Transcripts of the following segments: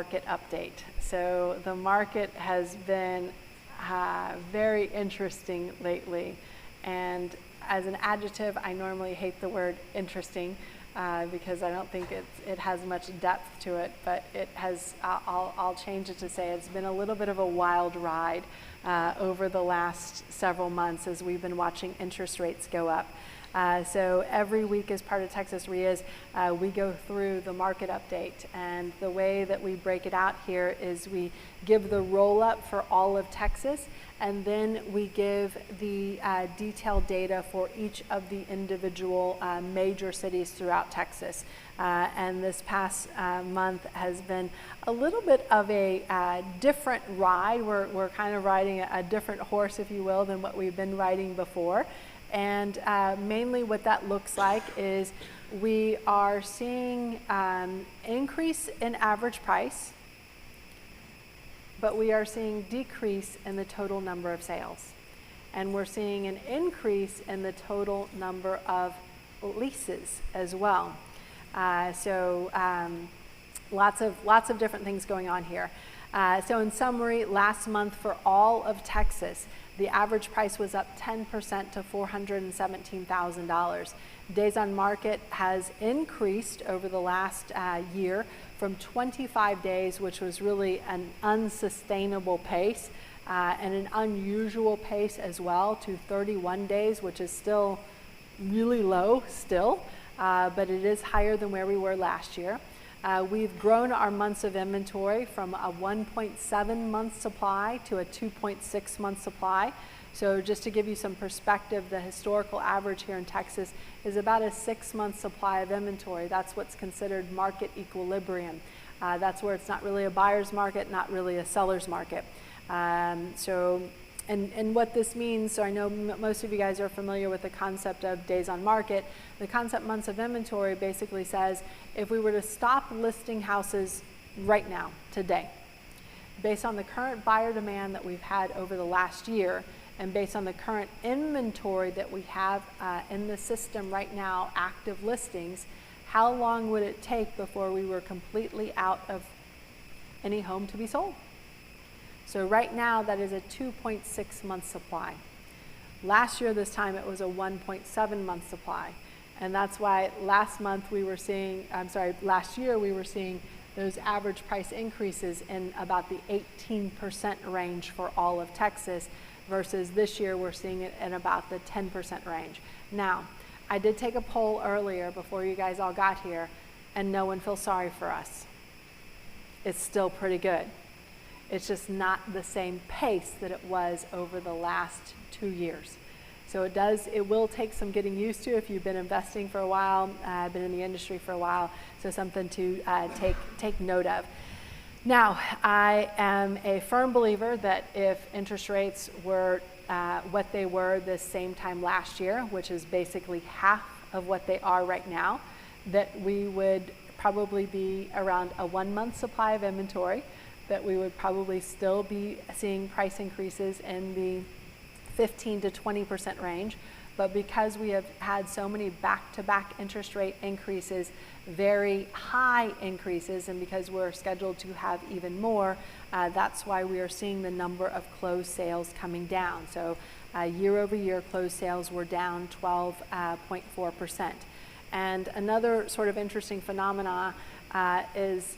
market update. So the market has been very interesting lately, and as an adjective, I normally hate the word interesting because I don't think it has much depth to it, but it has, I'll change it to say it's been a little bit of a wild ride over the last several months as we've been watching interest rates go up. So every week as part of Texas REIAs, we go through the market update, and the way that we break it out here is we give the roll-up for all of Texas, and then we give the detailed data for each of the individual major cities throughout Texas. And this past month has been a little bit of a different ride. We're kind of riding a different horse, if you will, than what we've been riding before. And mainly what that looks like is we are seeing increase in average price, but we are seeing decrease in the total number of sales. And we're seeing an increase in the total number of leases as well. So lots of different things going on here. So in summary, last month for all of Texas, the average price was up 10% to $417,000. Days on market has increased over the last year from 25 days, which was really an unsustainable pace, and an unusual pace as well, to 31 days, which is still really low still, but it is higher than where we were last year. We've grown our months of inventory from a 1.7 month supply to a 2.6 month supply. So just to give you some perspective, the historical average here in Texas is about a 6 month supply of inventory. That's what's considered market equilibrium. That's where it's not really a buyer's market, not really a seller's market. And what this means, so I know most of you guys are familiar with the concept of days on market. The concept months of inventory basically says if we were to stop listing houses right now, today, based on the current buyer demand that we've had over the last year, and based on the current inventory that we have in the system right now, active listings, how long would it take before we were completely out of any home to be sold? So right now, that is a 2.6 month supply. Last year, this time, it was a 1.7 month supply. And that's why last year, we were seeing those average price increases in about the 18% range for all of Texas, versus this year, we're seeing it in about the 10% range. Now, I did take a poll earlier before you guys all got here, and no one feels sorry for us. It's still pretty good. It's just not the same pace that it was over the last 2 years. So it will take some getting used to if you've been investing for a while, been in the industry for a while, so something to take note of. Now, I am a firm believer that if interest rates were what they were this same time last year, which is basically half of what they are right now, that we would probably be around a 1 month supply of inventory, that we would probably still be seeing price increases in the 15 to 20% range. But because we have had so many back-to-back interest rate increases, very high increases, and because we're scheduled to have even more, that's why we are seeing the number of closed sales coming down. So year over year, closed sales were down 12.4%. And another sort of interesting phenomena is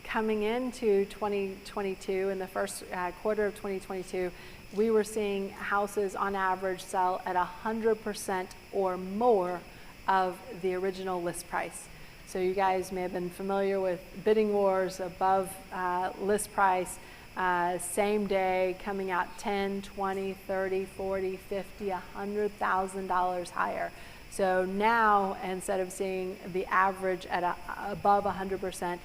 coming into 2022, in the first quarter of 2022, we were seeing houses on average sell at 100% or more of the original list price. So you guys may have been familiar with bidding wars above list price, same day coming out 10, 20, 30, 40, 50, $100,000 higher. So now, instead of seeing the average at above 100%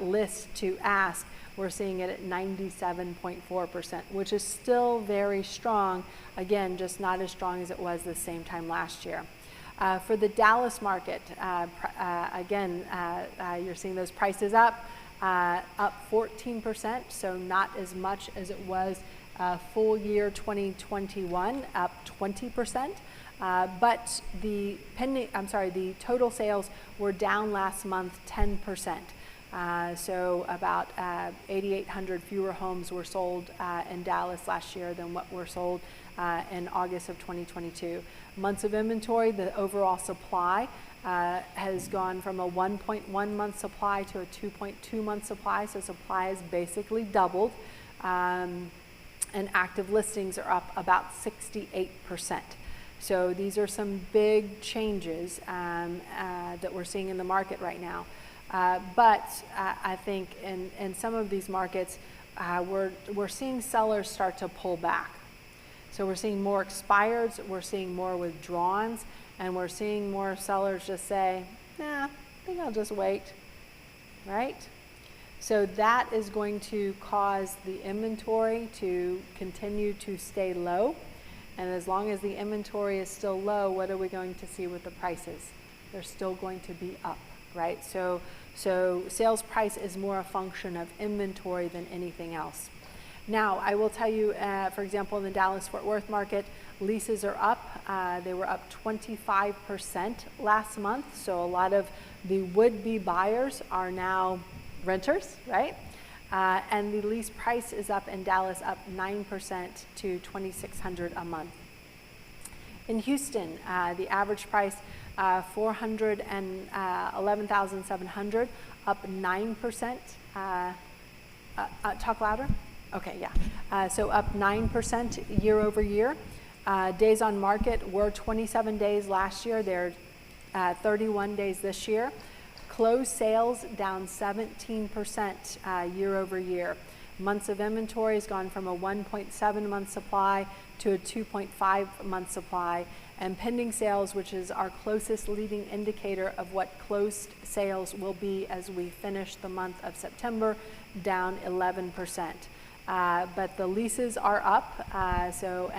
list to ask, we're seeing it at 97.4%, which is still very strong. Again, just not as strong as it was the same time last year. For the Dallas market, you're seeing those prices up 14%, so not as much as it was full year 2021, up 20%. But the total sales were down last month 10%. So about 8,800 fewer homes were sold in Dallas last year than what were sold in August of 2022. Months of inventory, the overall supply has gone from a 1.1 month supply to a 2.2 month supply, so supply has basically doubled. And active listings are up about 68%. So these are some big changes that we're seeing in the market right now. But I think in some of these markets, we're seeing sellers start to pull back. So we're seeing more expireds, we're seeing more withdrawals, and we're seeing more sellers just say, nah, I think I'll just wait, right? So that is going to cause the inventory to continue to stay low. And as long as the inventory is still low, what are we going to see with the prices? They're still going to be up, right? So sales price is more a function of inventory than anything else. Now, I will tell you, for example, in the Dallas-Fort Worth market, leases are up. They were up 25% last month. So a lot of the would-be buyers are now renters, right? And the lease price is up in Dallas, up 9% to $2,600 a month. In Houston, the average price, $411,700, up 9%. Talk louder? Okay, yeah. So up 9% year over year. Days on market were 27 days last year. They're 31 days this year. Closed sales down 17% year over year. Months of inventory has gone from a 1.7 month supply to a 2.5 month supply. And pending sales, which is our closest leading indicator of what closed sales will be as we finish the month of September, down 11%. But the leases are up, so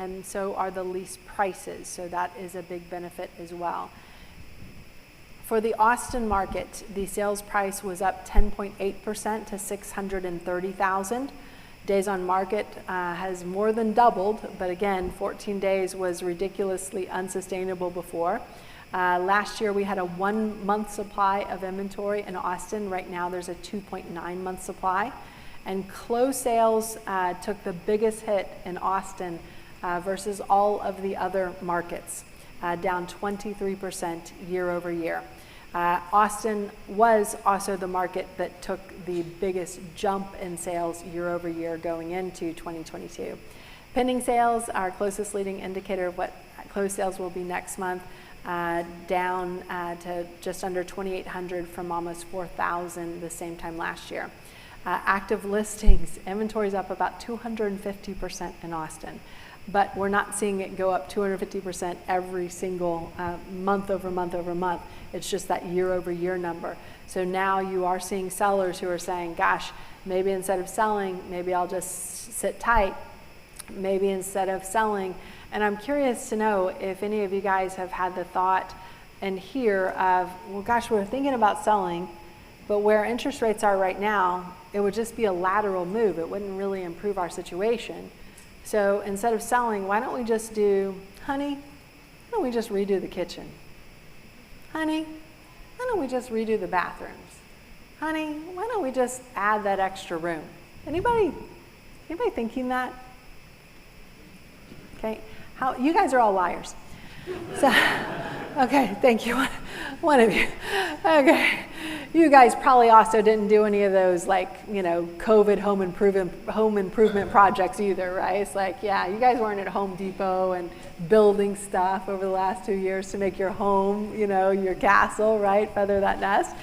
are the lease prices. So that is a big benefit as well. For the Austin market, the sales price was up 10.8% to $630,000. Days on market has more than doubled, but again, 14 days was ridiculously unsustainable before. Last year we had a 1 month supply of inventory in Austin. Right now there's a 2.9 month supply. And closed sales took the biggest hit in Austin versus all of the other markets, down 23% year over year. Austin was also the market that took the biggest jump in sales year over year going into 2022. Pending sales, our closest leading indicator of what closed sales will be next month, down to just under 2,800 from almost 4,000 the same time last year. Active listings, inventory is up about 250% in Austin, but we're not seeing it go up 250% every single month over month over month. It's just that year over year number. So now you are seeing sellers who are saying, gosh, maybe instead of selling, maybe I'll just sit tight, maybe instead of selling. And I'm curious to know if any of you guys have had the thought in here of, well, gosh, we're thinking about selling, but where interest rates are right now, it would just be a lateral move. It wouldn't really improve our situation. So instead of selling, why don't we just do, honey, why don't we just redo the kitchen? Honey, why don't we just redo the bathrooms? Honey, why don't we just add that extra room? Anybody thinking that? Okay, you guys are all liars. So, okay, thank you, one of you. Okay, you guys probably also didn't do any of those COVID home improvement projects either, right? It's like, yeah, you guys weren't at Home Depot and building stuff over the last 2 years to make your home, your castle, right? Feather that nest.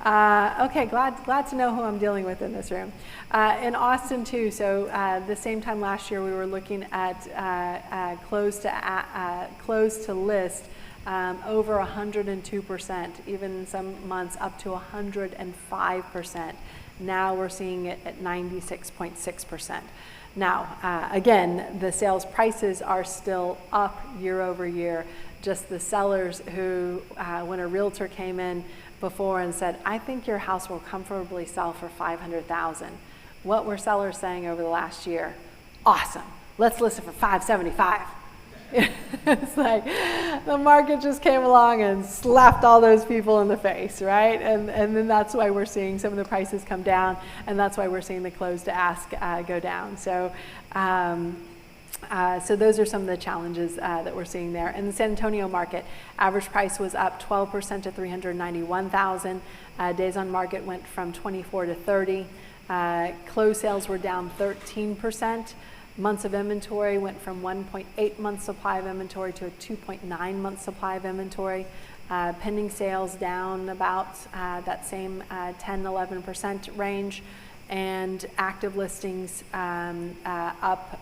Okay, glad to know who I'm dealing with in this room. In Austin too, so the same time last year we were looking at close to list over 102%, even in some months up to 105%. Now we're seeing it at 96.6%. Now, again, the sales prices are still up year over year. Just the sellers who, when a realtor came in before and said, I think your house will comfortably sell for $500,000. What were sellers saying over the last year? Awesome, let's list it for $575. It's like the market just came along and slapped all those people in the face, right? And then that's why we're seeing some of the prices come down, and that's why we're seeing the close to ask go down. So so those are some of the challenges that we're seeing there. In the San Antonio market, average price was up 12% to 391,000. Days on market went from 24 to 30. Closed sales were down 13%. Months of inventory went from 1.8 months supply of inventory to a 2.9 month supply of inventory. Pending sales down about that same 10-11% range. And active listings up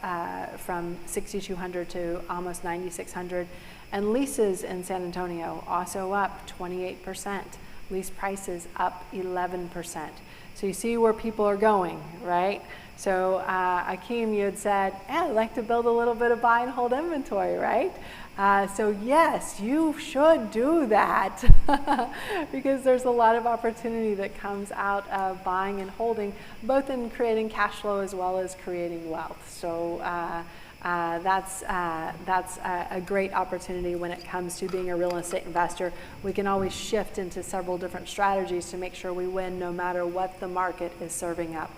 from 6,200 to almost 9,600. And leases in San Antonio also up 28%. Lease prices up 11%. So you see where people are going, right? So Akeem, you had said, yeah, I'd like to build a little bit of buy and hold inventory, right? So yes, you should do that because there's a lot of opportunity that comes out of buying and holding, both in creating cash flow as well as creating wealth. So that's a great opportunity when it comes to being a real estate investor. We can always shift into several different strategies to make sure we win no matter what the market is serving up.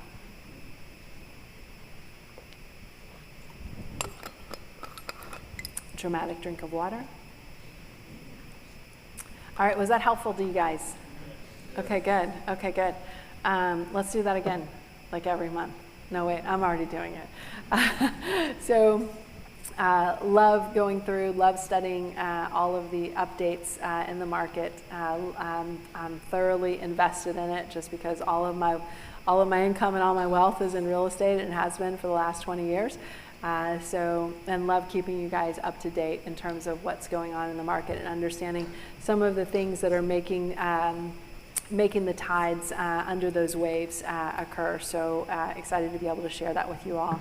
Dramatic drink of water. All right, was that helpful to you guys? Okay, good. Okay, good. Let's do that again, like every month. No, wait, I'm already doing it. So, love going through, love studying all of the updates in the market. I'm thoroughly invested in it just because all of my income and all my wealth is in real estate and has been for the last 20 years. And love keeping you guys up to date in terms of what's going on in the market and understanding some of the things that are making the tides under those waves occur. So excited to be able to share that with you all.